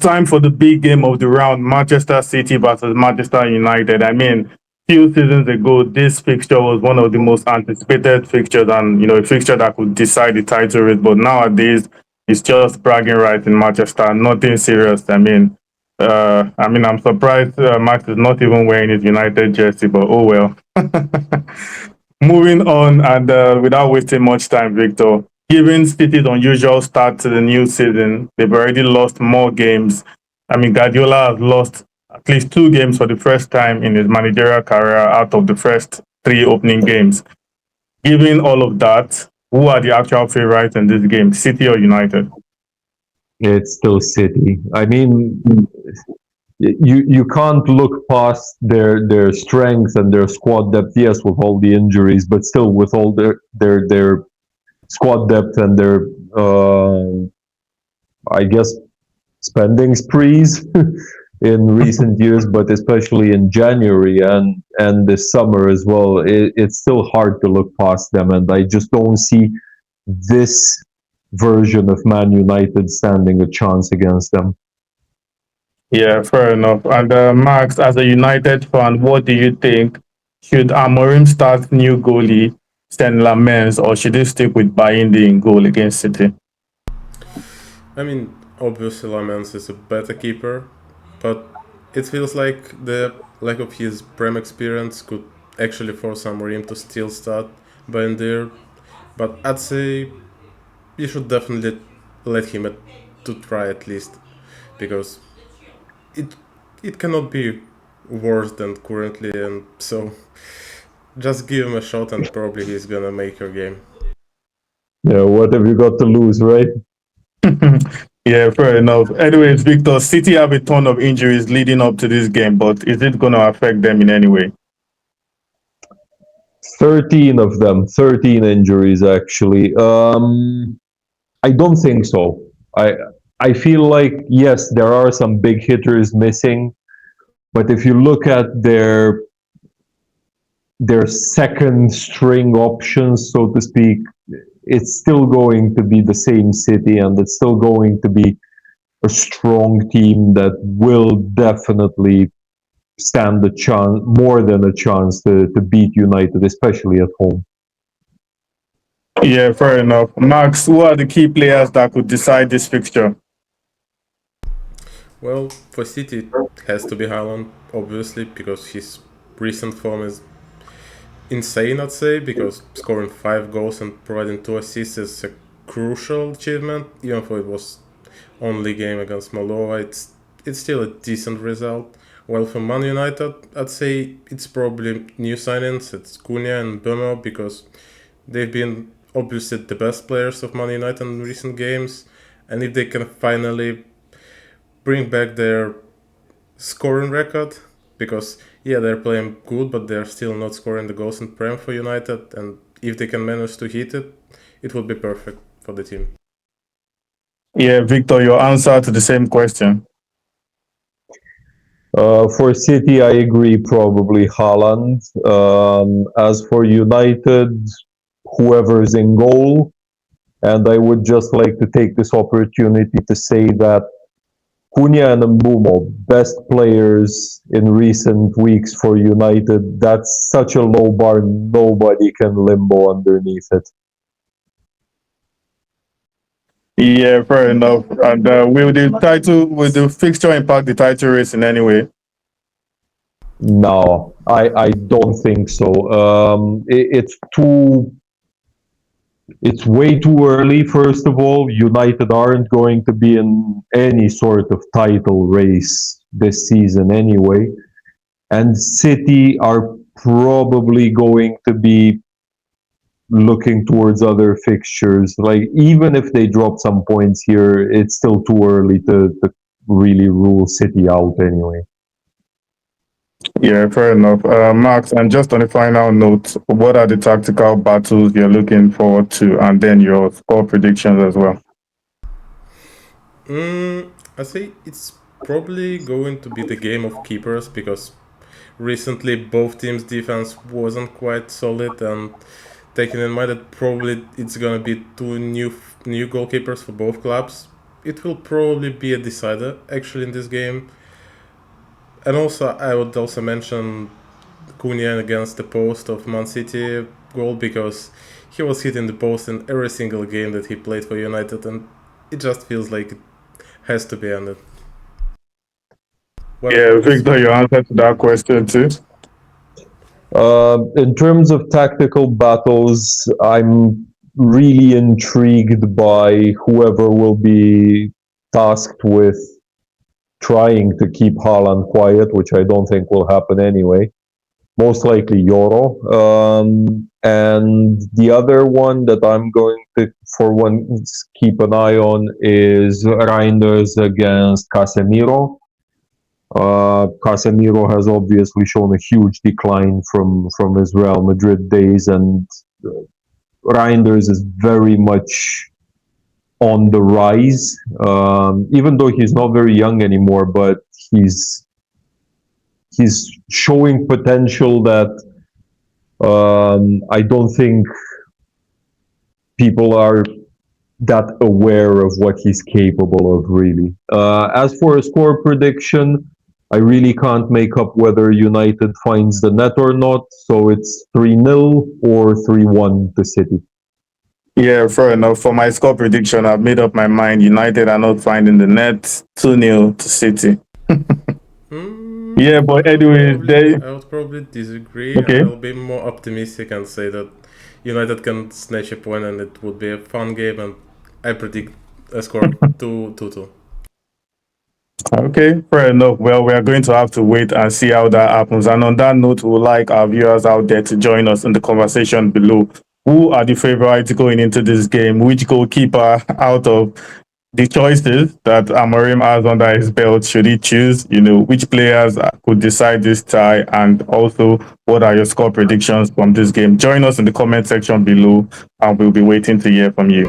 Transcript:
time for the big game of the round, Manchester City versus Manchester United. I mean, few seasons ago, this fixture was one of the most anticipated fixtures and, a fixture that could decide the title race. But nowadays, it's just bragging rights in Manchester, nothing serious. I'm surprised Max is not even wearing his United jersey, but oh well. Moving on, and without wasting much time, Victor, given City's unusual start to the new season, they've already lost more games. I mean, Guardiola has lost at least two games for the first time in his managerial career out of the first three opening games. Given all of that, who are the actual favorites in this game, City or United? It's still City. I mean, you can't look past their strength and their squad depth. Yes, with all the injuries, but still with all their squad depth and their I guess spending sprees in recent years, but especially in January and this summer as well. It's still hard to look past them, and I just don't see this version of Man United standing a chance against them. Yeah, fair enough. And Max, as a United fan, what do you think? Should Amorim start new goalie, Stan Lamens, or should he stick with Bayindi in goal against City? I mean, obviously Lamens is a better keeper, but it feels like the lack of his Prem experience could actually force Amorim to still start Bandir. But I'd say you should definitely let him to try at least, because it it cannot be worse than currently, and so just give him a shot and probably he's gonna make your game. Yeah, what have you got to lose, right? Yeah, fair enough. Anyways, Victor, City have a ton of injuries leading up to this game, but is it going to affect them in any way? 13 of them, 13 injuries actually. I don't think so. I feel like yes, there are some big hitters missing, but if you look at their second string options, so to speak, it's still going to be the same City, and it's still going to be a strong team that will definitely stand a chance, more than a chance, to beat United, especially at home. Yeah, fair enough. Max, who are the key players that could decide this fixture? Well, for City, it has to be Haaland, obviously, because his recent form is insane, I'd say, because scoring 5 goals and providing 2 assists is a crucial achievement, even though it was only game against Moldova. It's still a decent result. Well, for Man United, I'd say it's probably new signings. It's Cunha and Bemo, because they've been obviously the best players of Man United in recent games, and if they can finally bring back their scoring record, because yeah, they're playing good, but they're still not scoring the goals in Prem for United, and if they can manage to hit it, it would be perfect for the team. Yeah, Victor, your answer to the same question. For City, I agree, probably Haaland. As for United, whoever's in goal, and I would just like to take this opportunity to say that Cunha and Mbumo, best players in recent weeks for United. That's such a low bar, nobody can limbo underneath it. Yeah, fair enough. And will the fixture impact the title race in any way? No, I don't think so. It's way too early, first of all. United aren't going to be in any sort of title race this season anyway. And City are probably going to be looking towards other fixtures. Like, even if they drop some points here, it's still too early to really rule City out anyway. Yeah, fair enough. Max, and just on a final note, what are the tactical battles you're looking forward to, and then your score predictions as well? I say it's probably going to be the game of keepers, because recently both teams' defense wasn't quite solid, and taking in mind that probably it's gonna be two new goalkeepers for both clubs, it will probably be a decider actually in this game. And also, I would also mention Cunha against the post of Man City goal, because he was hitting the post in every single game that he played for United, and it just feels like it has to be ended. Yeah, Victor, your answer to that question too. In terms of tactical battles, I'm really intrigued by whoever will be tasked with trying to keep Haaland quiet, which I don't think will happen anyway. Most likely Yoro. And the other one that I'm going to, for once, keep an eye on is Reinders against Casemiro. Casemiro has obviously shown a huge decline from his Real Madrid days, and Reinders is very much on the rise. Even though he's not very young anymore, but he's showing potential that I don't think people are that aware of what he's capable of, really. As for a score prediction, I really can't make up whether United finds the net or not, so it's 3-0 or 3-1 to City. Yeah, fair enough. For my score prediction, I've made up my mind. United are not finding the net. 2-0 to City. Yeah, but anyways, I would probably disagree. Okay. I'll be more optimistic and say that United can snatch a point and it would be a fun game, and I predict a score 2-2. Okay, fair enough. Well, we are going to have to wait and see how that happens. And on that note, we would like our viewers out there to join us in the conversation below. Who are the favorites going into this game? Which goalkeeper out of the choices that Amorim has under his belt should he choose? Which players could decide this tie? And also, what are your score predictions from this game? Join us in the comment section below, and we'll be waiting to hear from you.